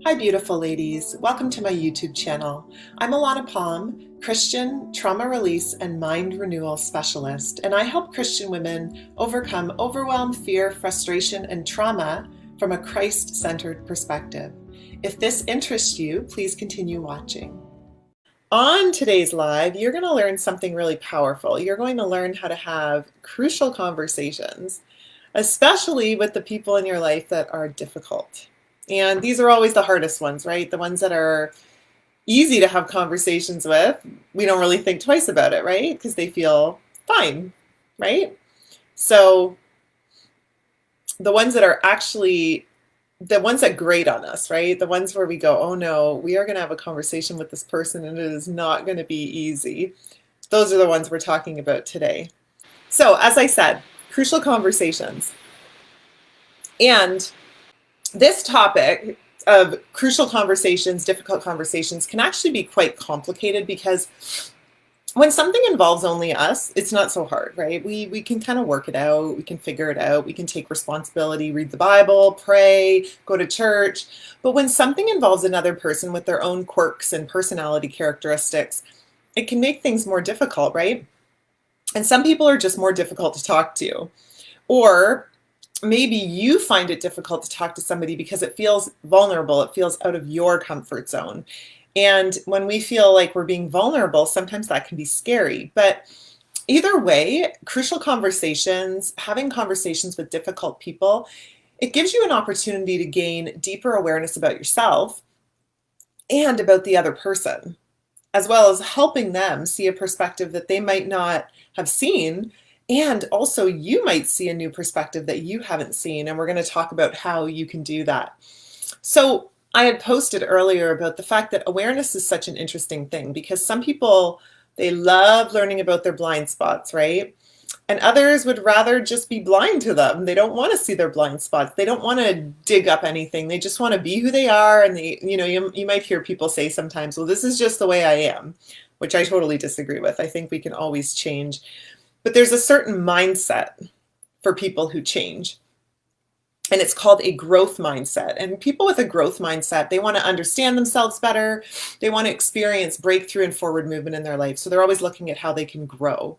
Hi, beautiful ladies. Welcome to my YouTube channel. I'm Alana Palm, Christian trauma release and mind renewal specialist, and I help Christian women overcome overwhelm, fear, frustration, and trauma from a Christ-centered perspective. If this interests you, please continue watching. On today's live, you're going to learn something really powerful. You're going to learn how to have crucial conversations, especially with the people in your life that are difficult. And these are always the hardest ones, right? The ones that are easy to have conversations with. We don't really think twice about it, right? Because they feel fine, right? So the ones that are actually the ones that grate on us, right? The ones where we go, oh no, we are going to have a conversation with this person and it is not going to be easy. Those are the ones we're talking about today. So as I said, crucial conversations. And this topic of crucial conversations, difficult conversations, can actually be quite complicated because when something involves only us, it's not so hard, right? We can kind of work it out, we can figure it out, we can take responsibility, read the Bible, pray, go to church. But when something involves another person with their own quirks and personality characteristics, it can make things more difficult, right? And some people are just more difficult to talk to. Or maybe you find it difficult to talk to somebody because it feels vulnerable, it feels out of your comfort zone. And when we feel like we're being vulnerable, sometimes that can be scary. But either way, crucial conversations, having conversations with difficult people, it gives you an opportunity to gain deeper awareness about yourself and about the other person, as well as helping them see a perspective that they might not have seen. And also you might see a new perspective that you haven't seen. And we're going to talk about how you can do that. So I had posted earlier about the fact that awareness is such an interesting thing because some people, they love learning about their blind spots, right? And others would rather just be blind to them. They don't want to see their blind spots. They don't want to dig up anything. They just want to be who they are. And they, you might hear people say sometimes, well, this is just the way I am, which I totally disagree with. I think we can always change. But there's a certain mindset for people who change, and it's called a growth mindset. And people with a growth mindset, they want to understand themselves better. They want to experience breakthrough and forward movement in their life. So they're always looking at how they can grow.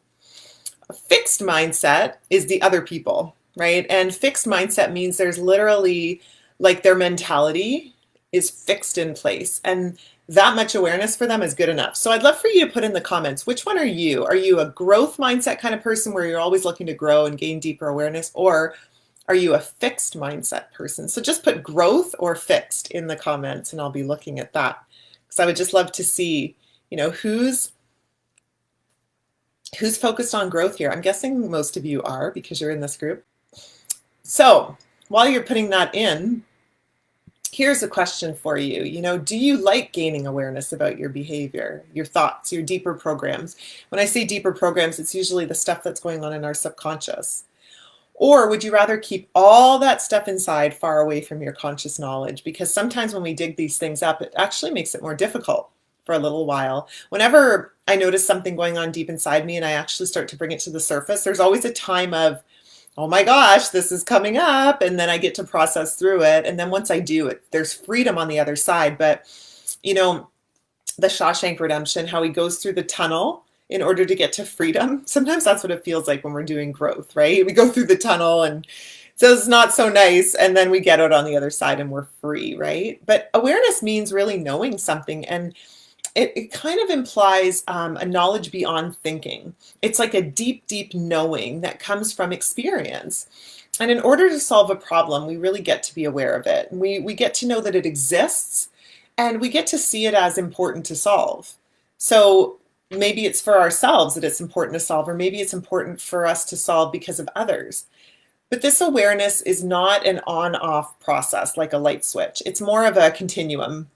A fixed mindset is the other people, right? And fixed mindset means there's literally like their mentality is fixed in place. And that much awareness for them is good enough. So I'd love for you to put in the comments, which one are you? Are you a growth mindset kind of person where you're always looking to grow and gain deeper awareness? Or are you a fixed mindset person? So just put growth or fixed in the comments and I'll be looking at that. Because I would just love to see, who's focused on growth here. I'm guessing most of you are because you're in this group. So while you're putting that in, here's a question for you. Do you like gaining awareness about your behavior, your thoughts, your deeper programs? When I say deeper programs, it's usually the stuff that's going on in our subconscious. Or would you rather keep all that stuff inside, far away from your conscious knowledge? Because sometimes when we dig these things up, it actually makes it more difficult for a little while. Whenever I notice something going on deep inside me and I actually start to bring it to the surface, there's always a time of, oh my gosh, this is coming up. And then I get to process through it. And then once I do it, there's freedom on the other side. But, the Shawshank Redemption, how he goes through the tunnel in order to get to freedom. Sometimes that's what it feels like when we're doing growth, right? We go through the tunnel and so it's not so nice. And then we get out on the other side and we're free, right? But awareness means really knowing something. And it kind of implies a knowledge beyond thinking. It's like a deep, deep knowing that comes from experience. And in order to solve a problem, we really get to be aware of it. We get to know that it exists and we get to see it as important to solve. So maybe it's for ourselves that it's important to solve, or maybe it's important for us to solve because of others. But this awareness is not an on-off process like a light switch. It's more of a continuum.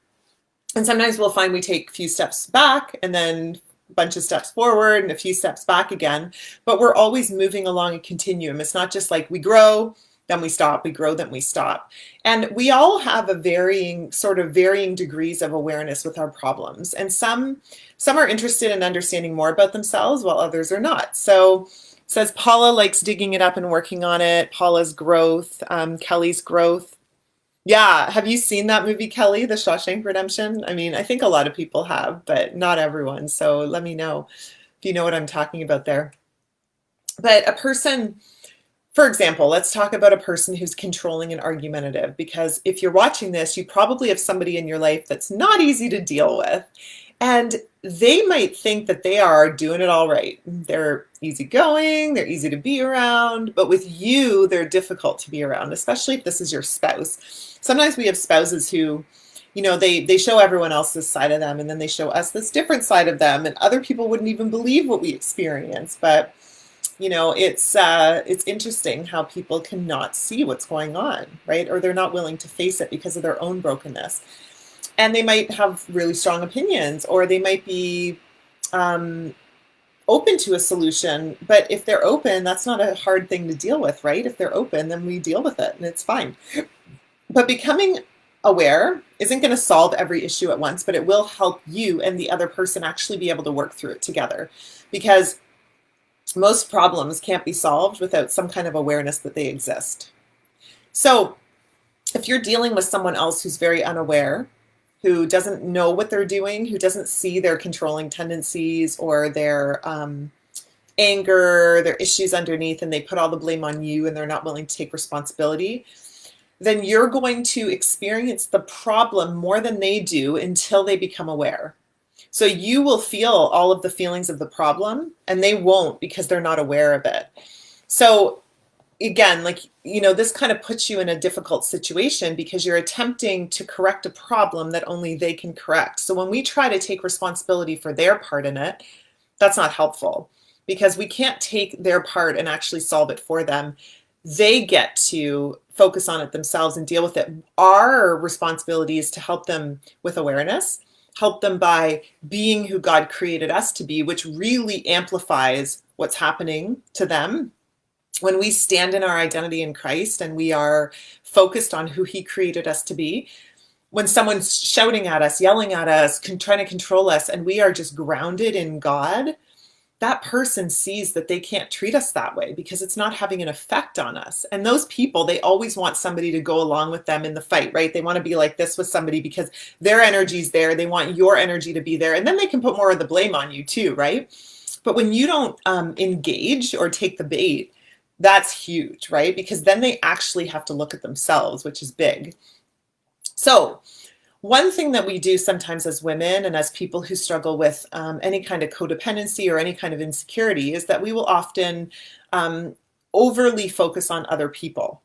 And sometimes we'll find we take a few steps back and then a bunch of steps forward and a few steps back again. But we're always moving along a continuum. It's not just like we grow, then we stop, we grow, then we stop. And we all have a varying degrees of awareness with our problems. And some are interested in understanding more about themselves while others are not. So it says Paula likes digging it up and working on it. Paula's growth, Kelly's growth. Yeah, have you seen that movie, Kelly, The Shawshank Redemption? I mean, I think a lot of people have, but not everyone. So let me know if you know what I'm talking about there. But a person, for example, let's talk about a person who's controlling and argumentative, because if you're watching this, you probably have somebody in your life that's not easy to deal with. And they might think that they are doing it all right. They're easygoing, they're easy to be around, but with you, they're difficult to be around, especially if this is your spouse. Sometimes we have spouses who, they show everyone else this side of them, and then they show us this different side of them, and other people wouldn't even believe what we experience. But it's interesting how people cannot see what's going on, right? Or they're not willing to face it because of their own brokenness. And they might have really strong opinions, or they might be um, open to a solution. But if they're open, that's not a hard thing to deal with, right? If they're open, then we deal with it and it's fine. But becoming aware isn't going to solve every issue at once, but it will help you and the other person actually be able to work through it together. Because most problems can't be solved without some kind of awareness that they exist. So if you're dealing with someone else who's very unaware, who doesn't know what they're doing, who doesn't see their controlling tendencies or their anger, their issues underneath, and they put all the blame on you and they're not willing to take responsibility, then you're going to experience the problem more than they do until they become aware. So you will feel all of the feelings of the problem and they won't, because they're not aware of it. So again, this kind of puts you in a difficult situation because you're attempting to correct a problem that only they can correct. So when we try to take responsibility for their part in it, that's not helpful, because we can't take their part and actually solve it for them. They get to focus on it themselves and deal with it. Our responsibility is to help them with awareness, help them by being who God created us to be, which really amplifies what's happening to them. When we stand in our identity in Christ and we are focused on who He created us to be, when someone's shouting at us, yelling at us, trying to control us, and we are just grounded in God, that person sees that they can't treat us that way because it's not having an effect on us. And those people, they always want somebody to go along with them in the fight, right? They want to be like this with somebody because their energy's there. They want your energy to be there. And then they can put more of the blame on you too, right? But when you don't engage or take the bait, that's huge, right? Because then they actually have to look at themselves, which is big. So one thing that we do sometimes as women and as people who struggle with any kind of codependency or any kind of insecurity is that we will often overly focus on other people,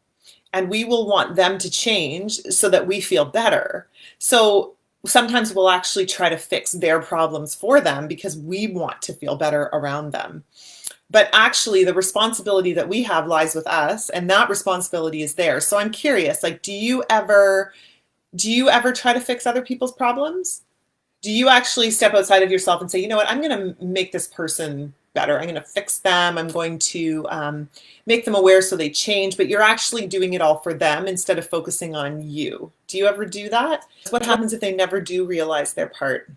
and we will want them to change so that we feel better. So sometimes we'll actually try to fix their problems for them because we want to feel better around them. But actually, the responsibility that we have lies with us, and that responsibility is theirs. So I'm curious, do you ever try to fix other people's problems? Do you actually step outside of yourself and say, you know what, I'm going to make this person better. I'm going to fix them. I'm going to make them aware so they change. But you're actually doing it all for them instead of focusing on you. Do you ever do that? What happens if they never do realize their part?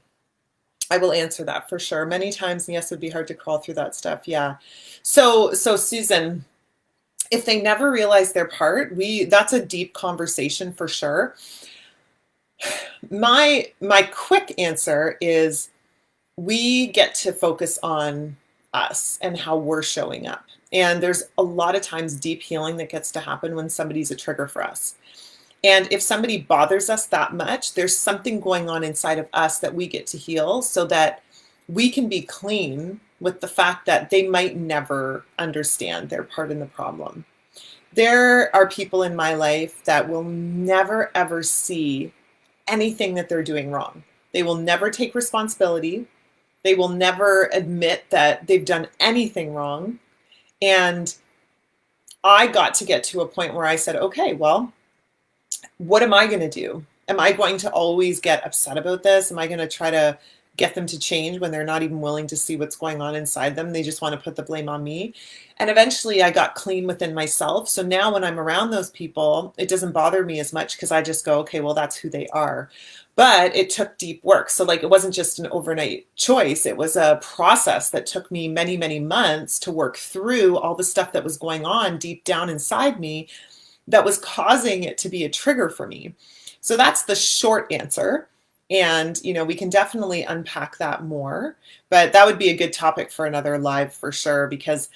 I will answer that for sure. Many times, yes, it would be hard to crawl through that stuff. Yeah. So Susan, if they never realize their part, that's a deep conversation for sure. My quick answer is we get to focus on us and how we're showing up. And there's a lot of times deep healing that gets to happen when somebody's a trigger for us. And if somebody bothers us that much, there's something going on inside of us that we get to heal so that we can be clean with the fact that they might never understand their part in the problem. There are people in my life that will never, ever see anything that they're doing wrong. They will never take responsibility. They will never admit that they've done anything wrong. And I got to get to a point where I said, okay, well, what am I going to do? Am I going to always get upset about this? Am I going to try to get them to change when they're not even willing to see what's going on inside them? They just want to put the blame on me. And eventually I got clean within myself. So now when I'm around those people, it doesn't bother me as much because I just go, okay, well, that's who they are. But it took deep work. So it wasn't just an overnight choice. It was a process that took me many, many months to work through all the stuff that was going on deep down inside me. that was causing it to be a trigger for me? So that's the short answer. And, we can definitely unpack that more, but that would be a good topic for another live for sure, because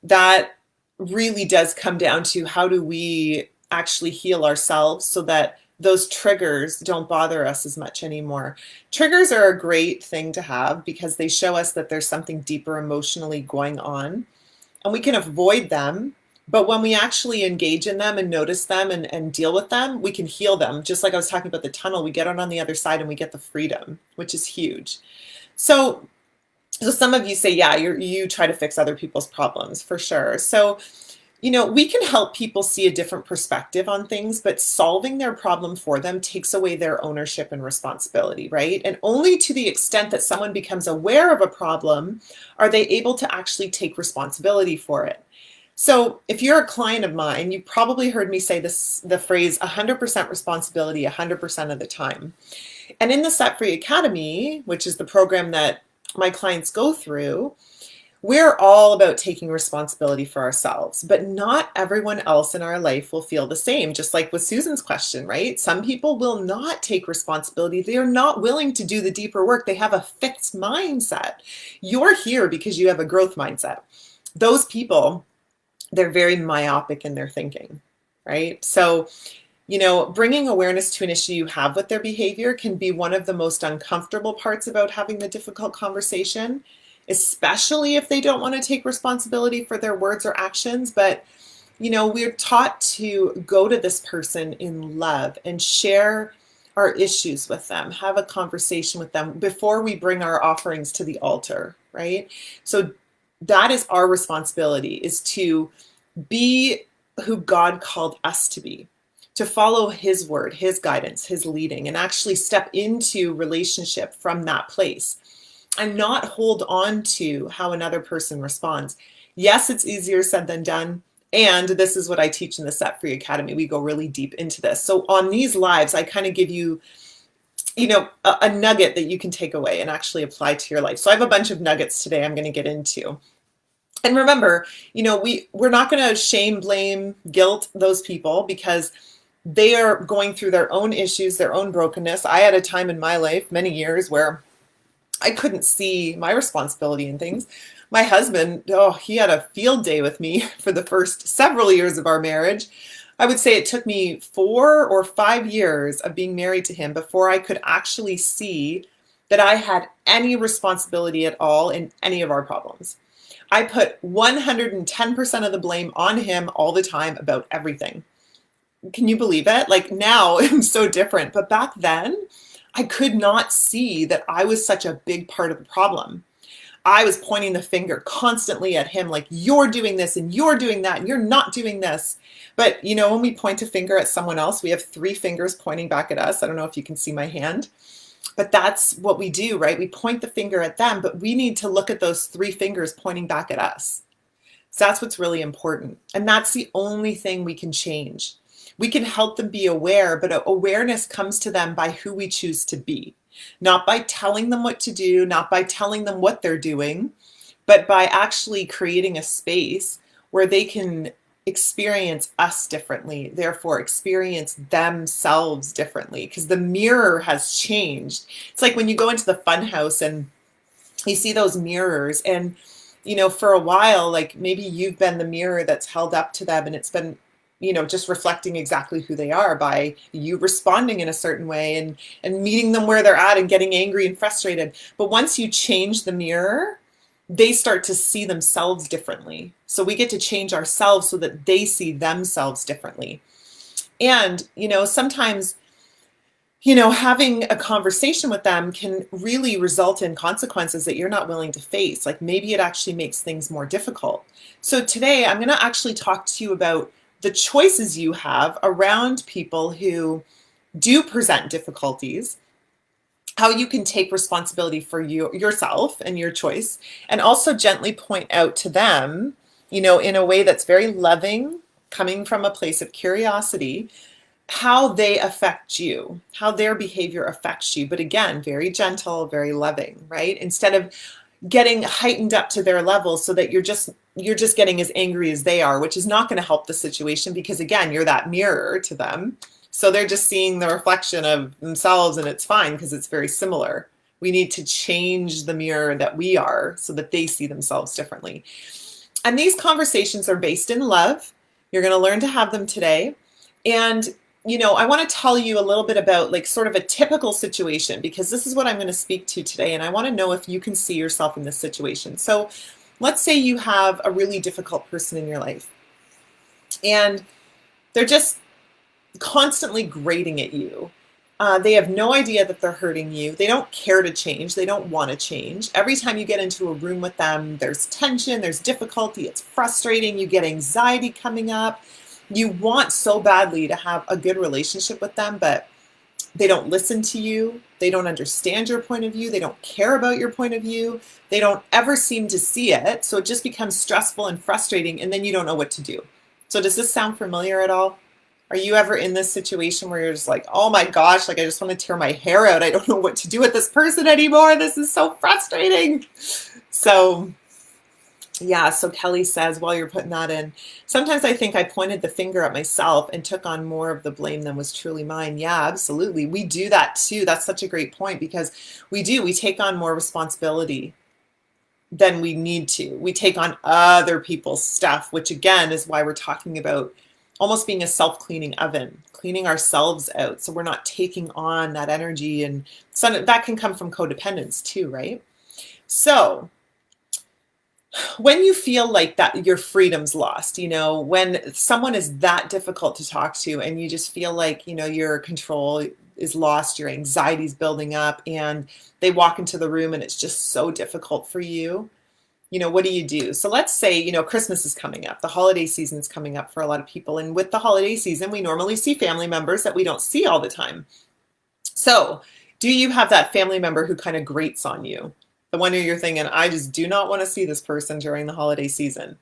that really does come down to how do we actually heal ourselves so that those triggers don't bother us as much anymore. Triggers are a great thing to have because they show us that there's something deeper emotionally going on, and we can avoid them. But when we actually engage in them and notice them and deal with them, we can heal them. Just like I was talking about the tunnel, we get on the other side and we get the freedom, which is huge. So some of you say, yeah, you try to fix other people's problems, for sure. So, we can help people see a different perspective on things, but solving their problem for them takes away their ownership and responsibility, right? And only to the extent that someone becomes aware of a problem are they able to actually take responsibility for it. So if you're a client of mine, you've probably heard me say the phrase 100% responsibility 100% of the time. And in the Set Free Academy, which is the program that my clients go through, we're all about taking responsibility for ourselves, but not everyone else in our life will feel the same. Just like with Susan's question, right? Some people will not take responsibility. They are not willing to do the deeper work. They have a fixed mindset. You're here because you have a growth mindset. Those people, they're very myopic in their thinking, right? So, bringing awareness to an issue you have with their behavior can be one of the most uncomfortable parts about having the difficult conversation, especially if they don't want to take responsibility for their words or actions. But, we're taught to go to this person in love and share our issues with them, have a conversation with them before we bring our offerings to the altar, right? So that is our responsibility, is to be who God called us to be, to follow his word, his guidance, his leading, and actually step into relationship from that place and not hold on to how another person responds. Yes, it's easier said than done. And this is what I teach in the Set Free Academy. We go really deep into this. So on these lives, I kind of give you, a nugget that you can take away and actually apply to your life. So I have a bunch of nuggets today I'm going to get into. And remember, we're not going to shame, blame, guilt those people because they are going through their own issues, their own brokenness. I had a time in my life, many years, where I couldn't see my responsibility in things. My husband, he had a field day with me for the first several years of our marriage. I would say it took me 4 or 5 years of being married to him before I could actually see that I had any responsibility at all in any of our problems. I put 110% of the blame on him all the time about everything. Can you believe it? Like now I'm so different, but back then I could not see that I was such a big part of the problem. I was pointing the finger constantly at him, like, you're doing this and you're doing that and you're not doing this. But when we point a finger at someone else, we have 3 fingers pointing back at us. I don't know if you can see my hand, but that's what we do, right? We point the finger at them, but we need to look at those 3 fingers pointing back at us. So that's what's really important. And that's the only thing we can change. We can help them be aware, but awareness comes to them by who we choose to be. Not by telling them what to do, not by telling them what they're doing, but by actually creating a space where they can experience us differently, therefore experience themselves differently, because the mirror has changed. It's like when you go into the fun house and you see those mirrors and, for a while, like maybe you've been the mirror that's held up to them and it's been just reflecting exactly who they are by you responding in a certain way and meeting them where they're at and getting angry and frustrated. But once you change the mirror, they start to see themselves differently. So we get to change ourselves so that they see themselves differently. And, sometimes, having a conversation with them can really result in consequences that you're not willing to face. Like maybe it actually makes things more difficult. So today I'm going to actually talk to you about the choices you have around people who do present difficulties, how you can take responsibility for yourself and your choice, and also gently point out to them, in a way that's very loving, coming from a place of curiosity, how they affect you, how their behavior affects you. But again, very gentle, very loving, right? Instead of getting heightened up to their level so that you're just you're just getting as angry as they are, which is not going to help the situation because, again, you're that mirror to them. So they're just seeing the reflection of themselves, and it's fine because it's very similar. We need to change the mirror that we are so that they see themselves differently. And these conversations are based in love. You're going to learn to have them today. And, I want to tell you a little bit about like sort of a typical situation, because this is what I'm going to speak to today. And I want to know if you can see yourself in this situation. So let's say you have a really difficult person in your life and they're just constantly grating at you. They have no idea that they're hurting you. They don't care to change. They don't want to change. Every time you get into a room with them, there's tension, there's difficulty, it's frustrating, you get anxiety coming up. You want so badly to have a good relationship with them, but they don't listen to you. They don't understand your point of view. They don't care about your point of view. They don't ever seem to see it. So it just becomes stressful and frustrating, and then you don't know what to do. So does this sound familiar at all? Are you ever in this situation where you're just like, oh my gosh, like I just want to tear my hair out. I don't know what to do with this person anymore. This is so frustrating. So yeah, so Kelly says, while you're putting that in, sometimes I think I pointed the finger at myself and took on more of the blame than was truly mine. Yeah, absolutely. We do that too. That's such a great point, because we take on more responsibility than we need to. We take on other people's stuff, which again is why we're talking about almost being a self-cleaning oven, cleaning ourselves out. So we're not taking on that energy, and so that can come from codependence too, right? So when you feel like that your freedom's lost, when someone is that difficult to talk to and you just feel like, your control is lost, your anxiety's building up, and they walk into the room and it's just so difficult for you, what do you do? So let's say, Christmas is coming up, the holiday season's coming up for a lot of people. And with the holiday season, we normally see family members that we don't see all the time. So do you have that family member who kind of grates on you? The one who you're thinking, I just do not want to see this person during the holiday season.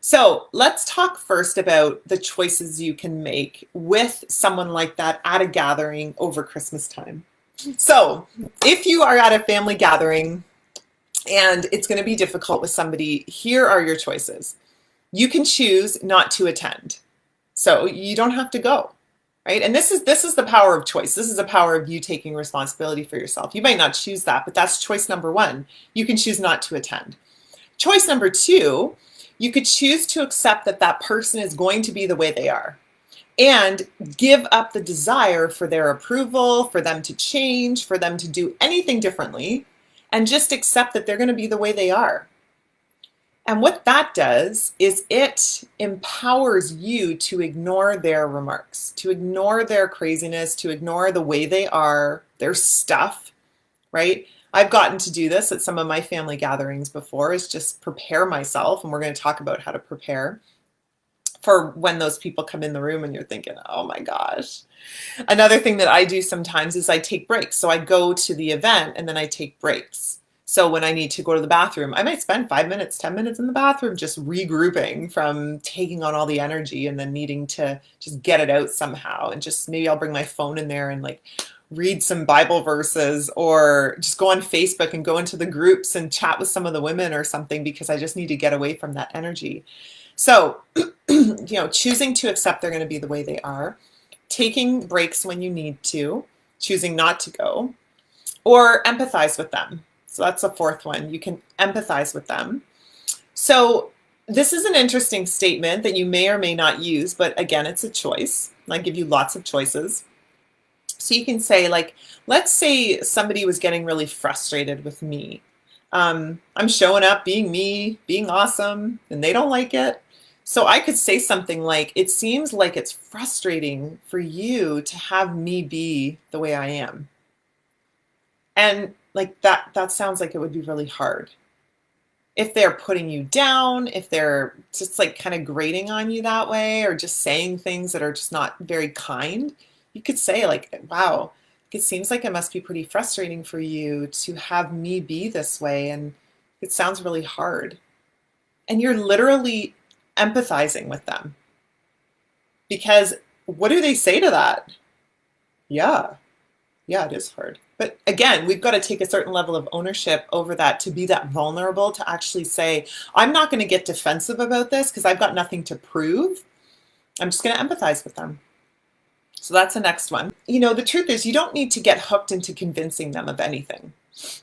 So let's talk first about the choices you can make with someone like that at a gathering over Christmas time. So if you are at a family gathering and it's going to be difficult with somebody, here are your choices. You can choose not to attend. So you don't have to go. Right? And this is the power of choice. This is the power of you taking responsibility for yourself. You might not choose that, but that's choice number one. You can choose not to attend. Choice number two, you could choose to accept that that person is going to be the way they are and give up the desire for their approval, for them to change, for them to do anything differently, and just accept that they're going to be the way they are. And what that does is it empowers you to ignore their remarks, to ignore their craziness, to ignore the way they are, their stuff, right? I've gotten to do this at some of my family gatherings before, is just prepare myself. And we're going to talk about how to prepare for when those people come in the room and you're thinking, oh my gosh. Another thing that I do sometimes is I take breaks. So I go to the event and then I take breaks. So when I need to go to the bathroom, I might spend 5 minutes, 10 minutes in the bathroom, just regrouping from taking on all the energy and then needing to just get it out somehow. And just maybe I'll bring my phone in there and like read some Bible verses, or just go on Facebook and go into the groups and chat with some of the women or something, because I just need to get away from that energy. So, choosing to accept they're going to be the way they are, taking breaks when you need to, choosing not to go, or empathize with them. So that's the fourth one. You can empathize with them. So this is an interesting statement that you may or may not use, but again, it's a choice. I give you lots of choices. So you can say, like, let's say somebody was getting really frustrated with me. I'm showing up, being me, being awesome, and they don't like it. So I could say something like, it seems like it's frustrating for you to have me be the way I am. And like that sounds like it would be really hard. If they're putting you down, if they're just like kind of grating on you that way, or just saying things that are just not very kind, you could say like, wow, it seems like it must be pretty frustrating for you to have me be this way. And it sounds really hard. And you're literally empathizing with them. Because what do they say to that? Yeah. Yeah, it is hard. But again, we've got to take a certain level of ownership over that, to be that vulnerable, to actually say, I'm not going to get defensive about this because I've got nothing to prove. I'm just going to empathize with them. So that's the next one. You know, the truth is, you don't need to get hooked into convincing them of anything.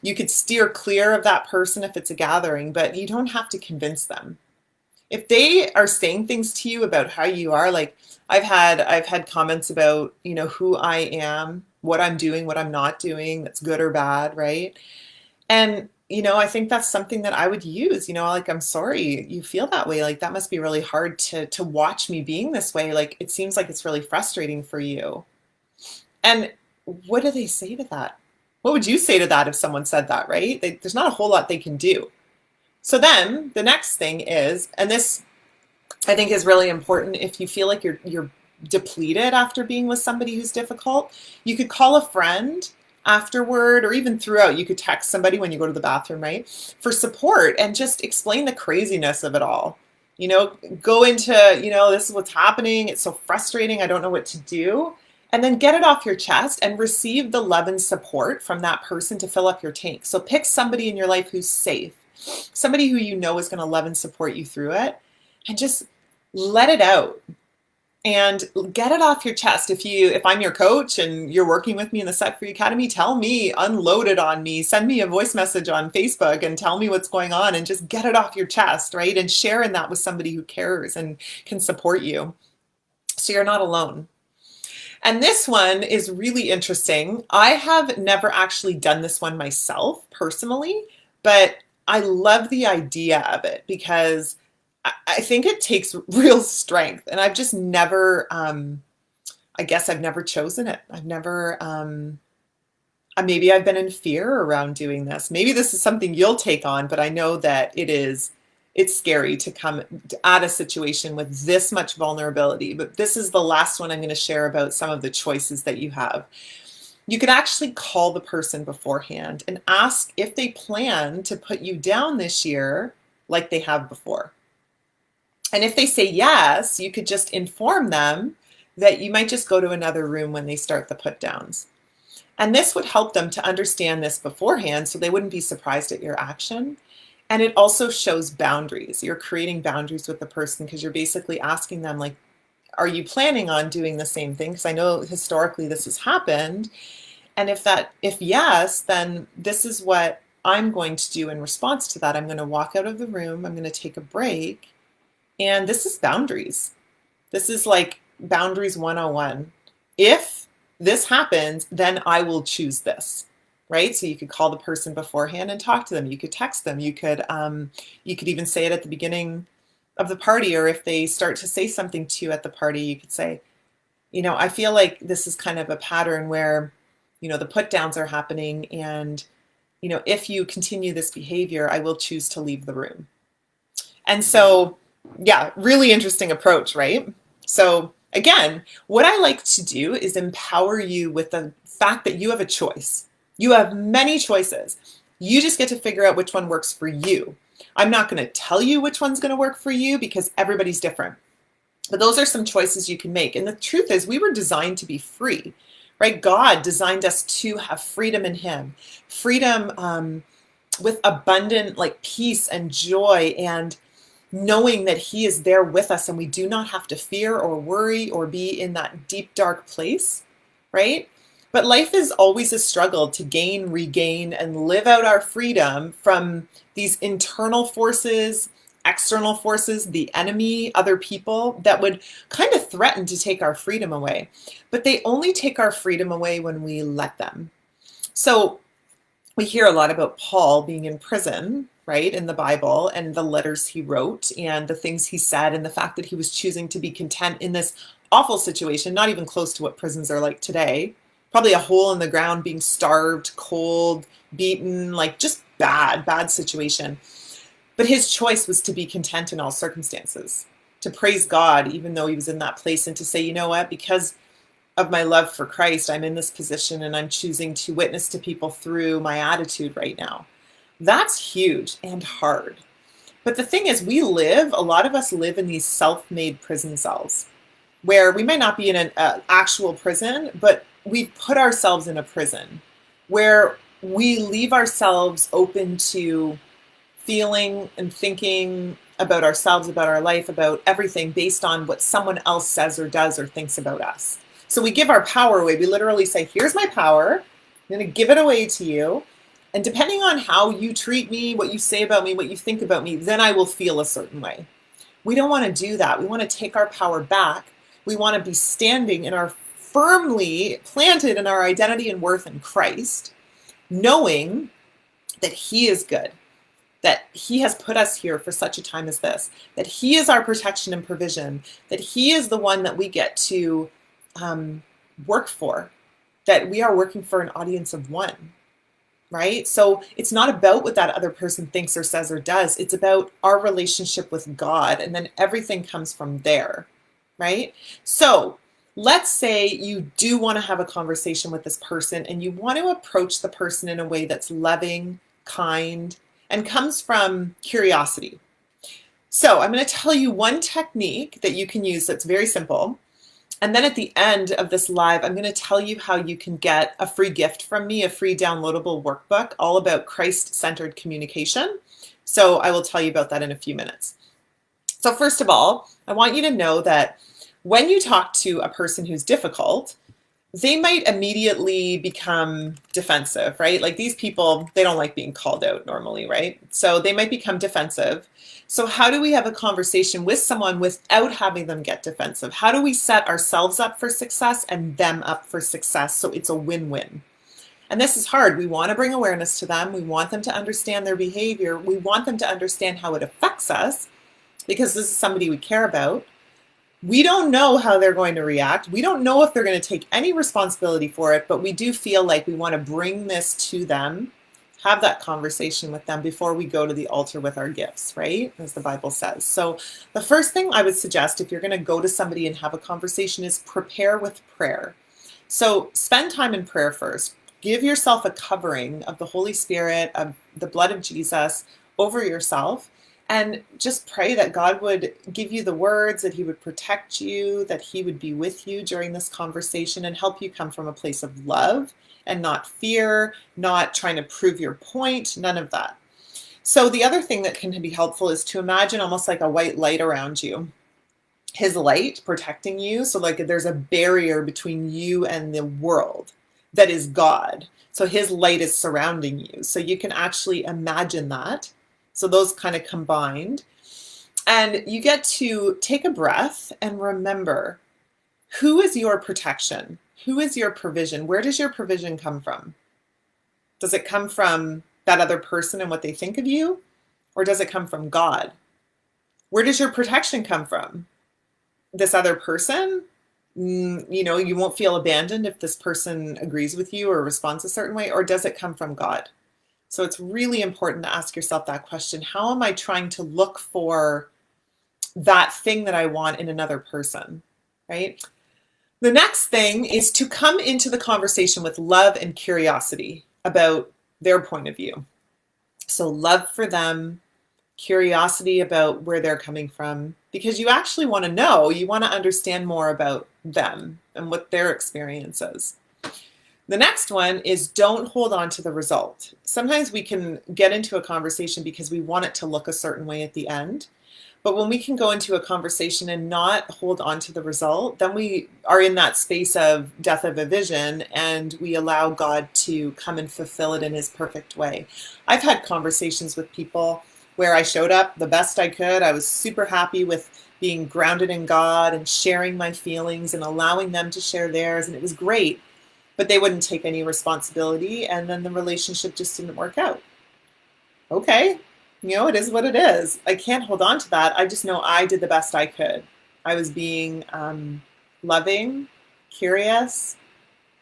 You could steer clear of that person if it's a gathering, but you don't have to convince them. If they are saying things to you about how you are, like I've had comments about, you know, who I am, what I'm doing, what I'm not doing, that's good or bad, right? And you know, I think that's something that I would use, you know, like, I'm sorry you feel that way. Like, that must be really hard to watch me being this way. Like, it seems like it's really frustrating for you. And what do they say to that? What would you say to that if someone said that, right? There's not a whole lot they can do. So then the next thing is, and this I think is really important, if you feel like you're depleted after being with somebody who's difficult, you could call a friend afterward, or even throughout. You could text somebody when you go to the bathroom, right, for support, and just explain the craziness of it all. You know, go into, you know, this is what's happening. It's so frustrating. I don't know what to do. And then get it off your chest and receive the love and support from that person to fill up your tank. So pick somebody in your life who's safe, somebody who you know is going to love and support you through it, and just let it out and get it off your chest. If I'm your coach and you're working with me in the Set Free Academy, tell me, unload it on me, send me a voice message on Facebook and tell me what's going on, and just get it off your chest, right? And share in that with somebody who cares and can support you, so you're not alone. And this one is really interesting. I have never actually done this one myself personally, but I love the idea of it because I think it takes real strength, and I've just never, I guess I've never chosen it. I've never, maybe I've been in fear around doing this. Maybe this is something you'll take on, but I know that it's scary to come at a situation with this much vulnerability. But this is the last one I'm going to share about some of the choices that you have. You could actually call the person beforehand and ask if they plan to put you down this year like they have before. And if they say yes, you could just inform them that you might just go to another room when they start the put downs. And this would help them to understand this beforehand, so they wouldn't be surprised at your action. And it also shows boundaries. You're creating boundaries with the person because you're basically asking them, like, are you planning on doing the same thing? Because I know historically this has happened. And if yes, then this is what I'm going to do in response to that. I'm going to walk out of the room. I'm going to take a break. And this is boundaries. This is like boundaries 101. If this happens, then I will choose this, right? So you could call the person beforehand and talk to them. You could text them. You could even say it at the beginning of the party, or if they start to say something to you at the party, you could say, you know, I feel like this is kind of a pattern where, you know, the put downs are happening, and, you know, if you continue this behavior, I will choose to leave the room. And so, yeah, really interesting approach, right? So again, what I like to do is empower you with the fact that you have a choice. You have many choices. You just get to figure out which one works for you. I'm not going to tell you which one's going to work for you because everybody's different. But those are some choices you can make. And the truth is, we were designed to be free, right? God designed us to have freedom in Him. Freedom with abundant, like, peace and joy, and knowing that He is there with us, and we do not have to fear or worry or be in that deep, dark place, right? But life is always a struggle to gain, regain, and live out our freedom from these internal forces, external forces, the enemy, other people that would kind of threaten to take our freedom away. But they only take our freedom away when we let them. So we hear a lot about Paul being in prison, right, in the Bible, and the letters he wrote and the things he said, and the fact that he was choosing to be content in this awful situation, not even close to what prisons are like today. Probably a hole in the ground, being starved, cold, beaten, like just bad situation. But his choice was to be content in all circumstances, to praise God, even though he was in that place, and to say, you know what, because of my love for Christ, I'm in this position and I'm choosing to witness to people through my attitude right now. That's huge and hard. But the thing is, a lot of us live in these self-made prison cells where we might not be in an actual prison, but we've put ourselves in a prison where we leave ourselves open to feeling and thinking about ourselves, about our life, about everything based on what someone else says or does or thinks about us. So we give our power away. We literally say, here's my power. I'm going to give it away to you. And depending on how you treat me, what you say about me, what you think about me, then I will feel a certain way. We don't want to do that. We want to take our power back. We want to be standing in our firmly planted in our identity and worth in Christ, knowing that He is good, that He has put us here for such a time as this, that He is our protection and provision, that He is the one that we get to work for, that we are working for an audience of one, right? So it's not about what that other person thinks or says or does. It's about our relationship with God, and then everything comes from there, right? So let's say you do want to have a conversation with this person and you want to approach the person in a way that's loving, kind, and comes from curiosity. So I'm going to tell you one technique that you can use that's very simple. And then at the end of this live, I'm going to tell you how you can get a free gift from me, a free downloadable workbook all about Christ-centered communication. So I will tell you about that in a few minutes. So first of all, I want you to know that when you talk to a person who's difficult, they might immediately become defensive, right? Like these people, they don't like being called out normally, right? So they might become defensive. So how do we have a conversation with someone without having them get defensive? How do we set ourselves up for success and them up for success so it's a win-win? And this is hard. We want to bring awareness to them. We want them to understand their behavior. We want them to understand how it affects us because this is somebody we care about. We don't know how they're going to react. We don't know if they're going to take any responsibility for it, but we do feel like we want to bring this to them, have that conversation with them before we go to the altar with our gifts, right? As the Bible says. So the first thing I would suggest if you're going to go to somebody and have a conversation is prepare with prayer. So spend time in prayer first. Give yourself a covering of the Holy Spirit, of the blood of Jesus over yourself. And just pray that God would give you the words, that He would protect you, that He would be with you during this conversation and help you come from a place of love and not fear, not trying to prove your point, none of that. So the other thing that can be helpful is to imagine almost like a white light around you. His light protecting you. So like there's a barrier between you and the world that is God. So His light is surrounding you. So you can actually imagine that. So those kind of combined. And you get to take a breath and remember, who is your protection? Who is your provision? Where does your provision come from? Does it come from that other person and what they think of you? Or does it come from God? Where does your protection come from? This other person? You won't feel abandoned if this person agrees with you or responds a certain way. Or does it come from God? So it's really important to ask yourself that question. How am I trying to look for that thing that I want in another person, right? The next thing is to come into the conversation with love and curiosity about their point of view. So love for them, curiosity about where they're coming from, because you actually want to know, you want to understand more about them and what their experience is. The next one is don't hold on to the result. Sometimes we can get into a conversation because we want it to look a certain way at the end. But when we can go into a conversation and not hold on to the result, then we are in that space of death of a vision and we allow God to come and fulfill it in His perfect way. I've had conversations with people where I showed up the best I could. I was super happy with being grounded in God and sharing my feelings and allowing them to share theirs. And it was great. But they wouldn't take any responsibility, and then the relationship just didn't work out. Okay, it is what it is. I can't hold on to that. I just know I did the best I could. I was being loving, curious,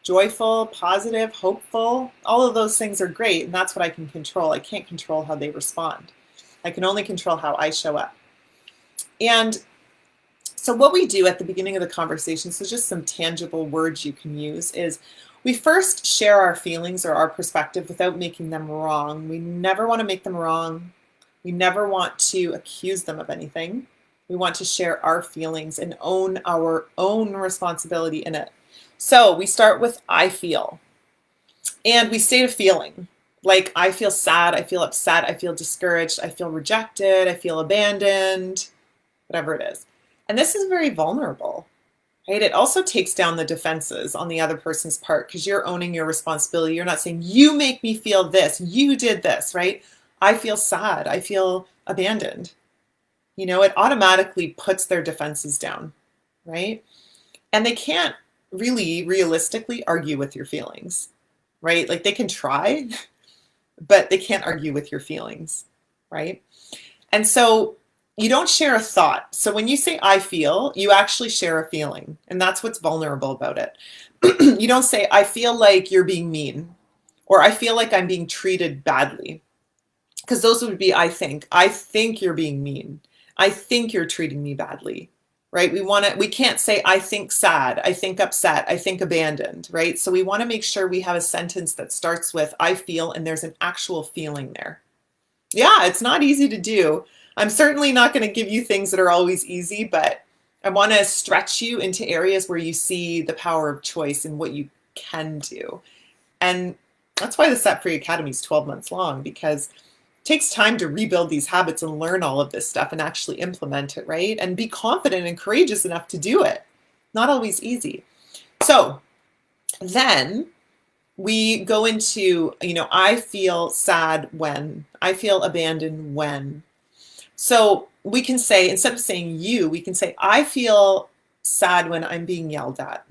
joyful, positive, hopeful. All of those things are great, and that's what I can control. I can't control how they respond. I can only control how I show up. And so what we do at the beginning of the conversation, so just some tangible words you can use, is we first share our feelings or our perspective without making them wrong. We never want to make them wrong. We never want to accuse them of anything. We want to share our feelings and own our own responsibility in it. So we start with I feel, and we state a feeling. Like, I feel sad, I feel upset, I feel discouraged, I feel rejected, I feel abandoned, whatever it is. And this is very vulnerable, right? It also takes down the defenses on the other person's part because you're owning your responsibility. You're not saying, you make me feel this, you did this, right? I feel sad, I feel abandoned. It automatically puts their defenses down, right? And they can't really realistically argue with your feelings, right? Like, they can try, but they can't argue with your feelings, right? And so you don't share a thought. So when you say I feel, you actually share a feeling, and that's what's vulnerable about it. You don't say, I feel like you're being mean, or I feel like I'm being treated badly, because those would be I think you're being mean. I think you're treating me badly, right? We can't say I think sad, I think upset, I think abandoned, right? So we want to make sure we have a sentence that starts with I feel, and there's an actual feeling there. Yeah, it's not easy to do. I'm certainly not going to give you things that are always easy, but I want to stretch you into areas where you see the power of choice and what you can do. And that's why the Set Free Academy is 12 months long, because it takes time to rebuild these habits and learn all of this stuff and actually implement it, right? And be confident and courageous enough to do it. Not always easy. So then we go into, I feel sad when, I feel abandoned when. So we can say, instead of saying you, we can say, I feel sad when I'm being yelled at.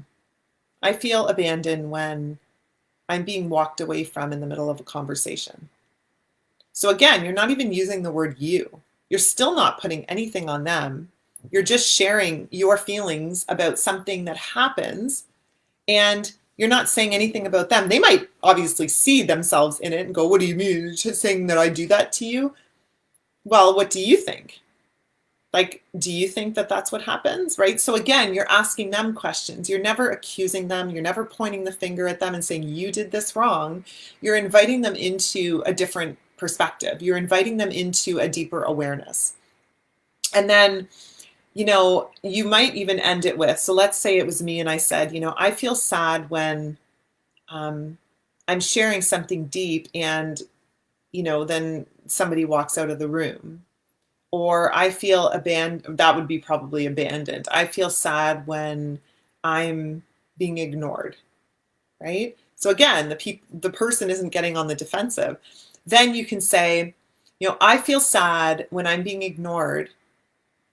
I feel abandoned when I'm being walked away from in the middle of a conversation. So again, you're not even using the word you. You're still not putting anything on them. You're just sharing your feelings about something that happens, and you're not saying anything about them. They might obviously see themselves in it and go, what do you mean? You're just saying that I do that to you? Well, what do you think? Like, do you think that that's what happens, right? So again, you're asking them questions. You're never accusing them. You're never pointing the finger at them and saying, you did this wrong. You're inviting them into a different perspective. You're inviting them into a deeper awareness. And then, you might even end it with, so let's say it was me and I said, I feel sad when I'm sharing something deep and, then somebody walks out of the room. Or I feel abandoned. That would be probably abandoned. I feel sad when I'm being ignored, right? So again, the person isn't getting on the defensive. Then you can say, I feel sad when I'm being ignored.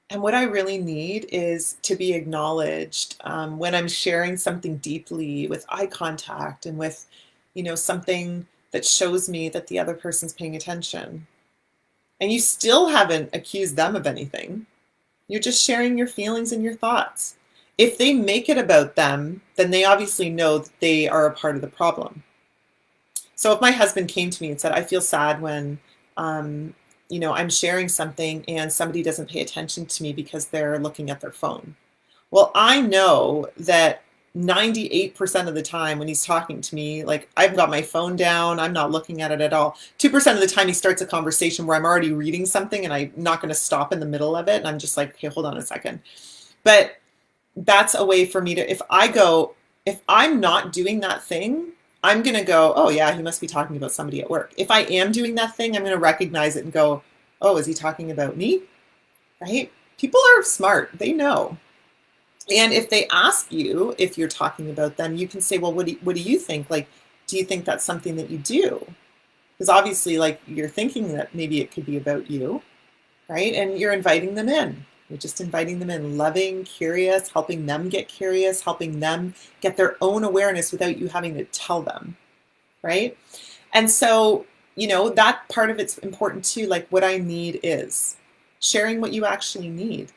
And what I really need is to be acknowledged when I'm sharing something deeply with eye contact and with, something that shows me that the other person's paying attention. And you still haven't accused them of anything. You're just sharing your feelings and your thoughts. If they make it about them, then they obviously know that they are a part of the problem. So if my husband came to me and said, I feel sad when, I'm sharing something and somebody doesn't pay attention to me because they're looking at their phone. Well, I know that 98% of the time when he's talking to me, like, I've got my phone down, I'm not looking at it at all. 2% of the time he starts a conversation where I'm already reading something and I'm not going to stop in the middle of it. And I'm just like, okay, hold on a second. But that's a way for me to, if I'm not doing that thing, I'm going to go, oh yeah, he must be talking about somebody at work. If I am doing that thing, I'm going to recognize it and go, oh, is he talking about me? Right? People are smart. They know. And if they ask you if you're talking about them, you can say, well, what do you think? Like, do you think that's something that you do? Because obviously, like, you're thinking that maybe it could be about you, right? And you're inviting them in. You're just inviting them in, loving, curious, helping them get curious, helping them get their own awareness without you having to tell them, right? And so, that part of it's important too. Like, what I need is sharing what you actually need.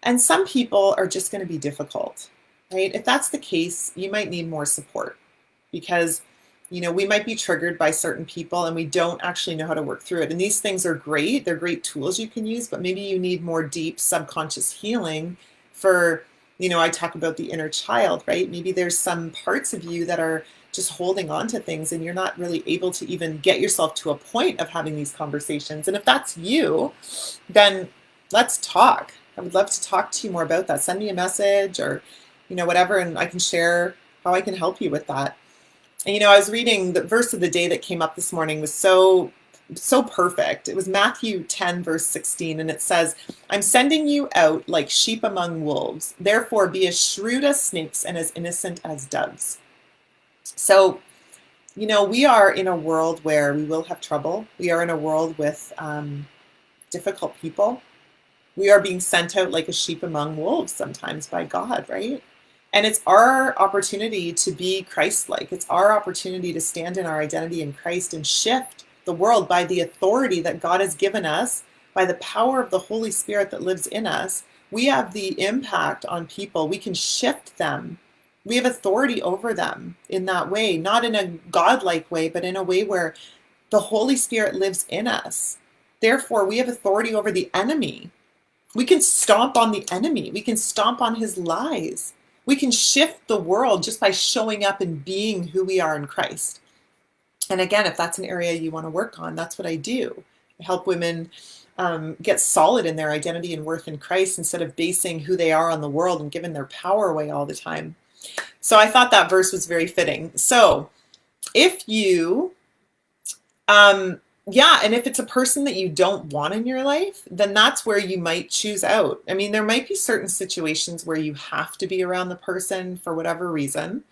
And some people are just going to be difficult, right? If that's the case, you might need more support because, we might be triggered by certain people and we don't actually know how to work through it. And these things are great. They're great tools you can use, but maybe you need more deep subconscious healing for, I talk about the inner child, right? Maybe there's some parts of you that are just holding on to things and you're not really able to even get yourself to a point of having these conversations. And if that's you, then let's talk. I would love to talk to you more about that. Send me a message or, whatever, and I can share how I can help you with that. And I was reading the verse of the day that came up this morning was so perfect. It was Matthew 10 verse 16, and it says, "I'm sending you out like sheep among wolves. Therefore be as shrewd as snakes and as innocent as doves." So, we are in a world where we will have trouble. We are in a world with difficult people. We are being sent out like a sheep among wolves sometimes by God, right? And it's our opportunity to be Christ-like. It's our opportunity to stand in our identity in Christ and shift the world by the authority that God has given us, by the power of the Holy Spirit that lives in us. We have the impact on people. We can shift them. We have authority over them in that way, not in a God-like way, but in a way where the Holy Spirit lives in us. Therefore, we have authority over the enemy. We can stomp on the enemy. We can stomp on his lies. We can shift the world just by showing up and being who we are in Christ. And again, if that's an area you want to work on, that's what I do. I help women get solid in their identity and worth in Christ instead of basing who they are on the world and giving their power away all the time. So I thought that verse was very fitting. So if you, and if it's a person that you don't want in your life, then that's where you might choose out. I mean, there might be certain situations where you have to be around the person for whatever reason.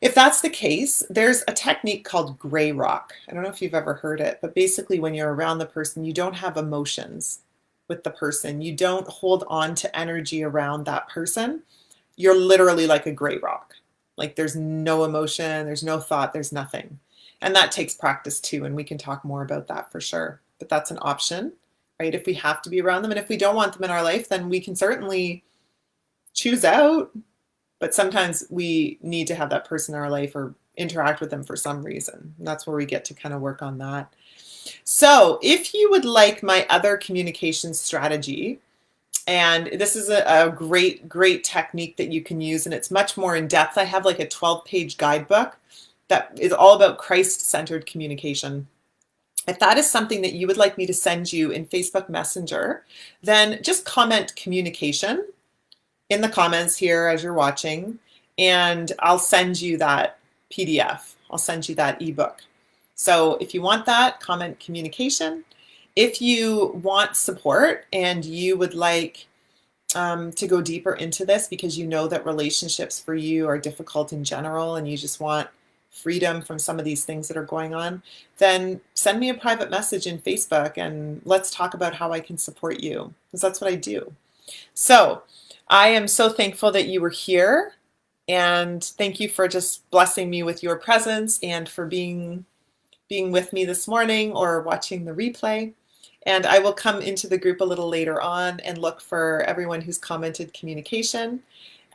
If that's the case, there's a technique called gray rock. I don't know if you've ever heard it, but basically when you're around the person, you don't have emotions with the person. You don't hold on to energy around that person. You're literally like a gray rock. Like there's no emotion, there's no thought, there's nothing. And that takes practice too, and we can talk more about that for sure. But that's an option, right? If we have to be around them, and if we don't want them in our life, then we can certainly choose out. But sometimes we need to have that person in our life or interact with them for some reason. And that's where we get to kind of work on that. So if you would like my other communication strategy, and this is a great technique that you can use, and it's much more in depth. I have like a 12-page guidebook that is all about Christ-centered communication. If that is something that you would like me to send you in Facebook Messenger, then just comment communication in the comments here as you're watching, and I'll send you that PDF. I'll send you that ebook. So if you want that, comment communication. If you want support and you would like to go deeper into this because you know that relationships for you are difficult in general and you just want freedom from some of these things that are going on, then send me a private message in Facebook and let's talk about how I can support you, because that's what I do. So I am so thankful that you were here, and thank you for just blessing me with your presence and for being with me this morning or watching the replay. And I will come into the group a little later on and look for everyone who's commented communication.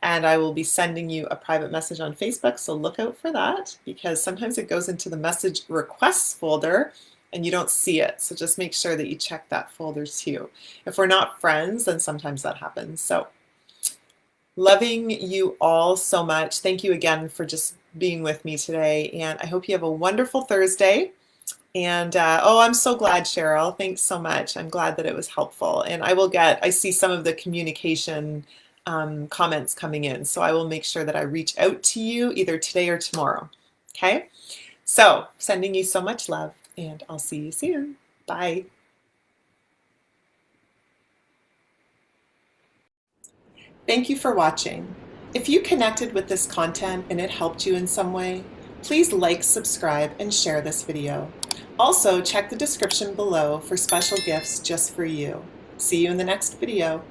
And I will be sending you a private message on Facebook, so look out for that, because sometimes it goes into the message requests folder and you don't see it. So just make sure that you check that folder too. If we're not friends, then sometimes that happens. So loving you all so much. Thank you again for just being with me today. And I hope you have a wonderful Thursday. And I'm so glad, Cheryl. Thanks so much. I'm glad that it was helpful. And I see some of the communication comments coming in. So I will make sure that I reach out to you either today or tomorrow. Okay? So sending you so much love, and I'll see you soon. Bye. Thank you for watching. If you connected with this content and it helped you in some way, please like, subscribe, and share this video. Also, check the description below for special gifts just for you. See you in the next video.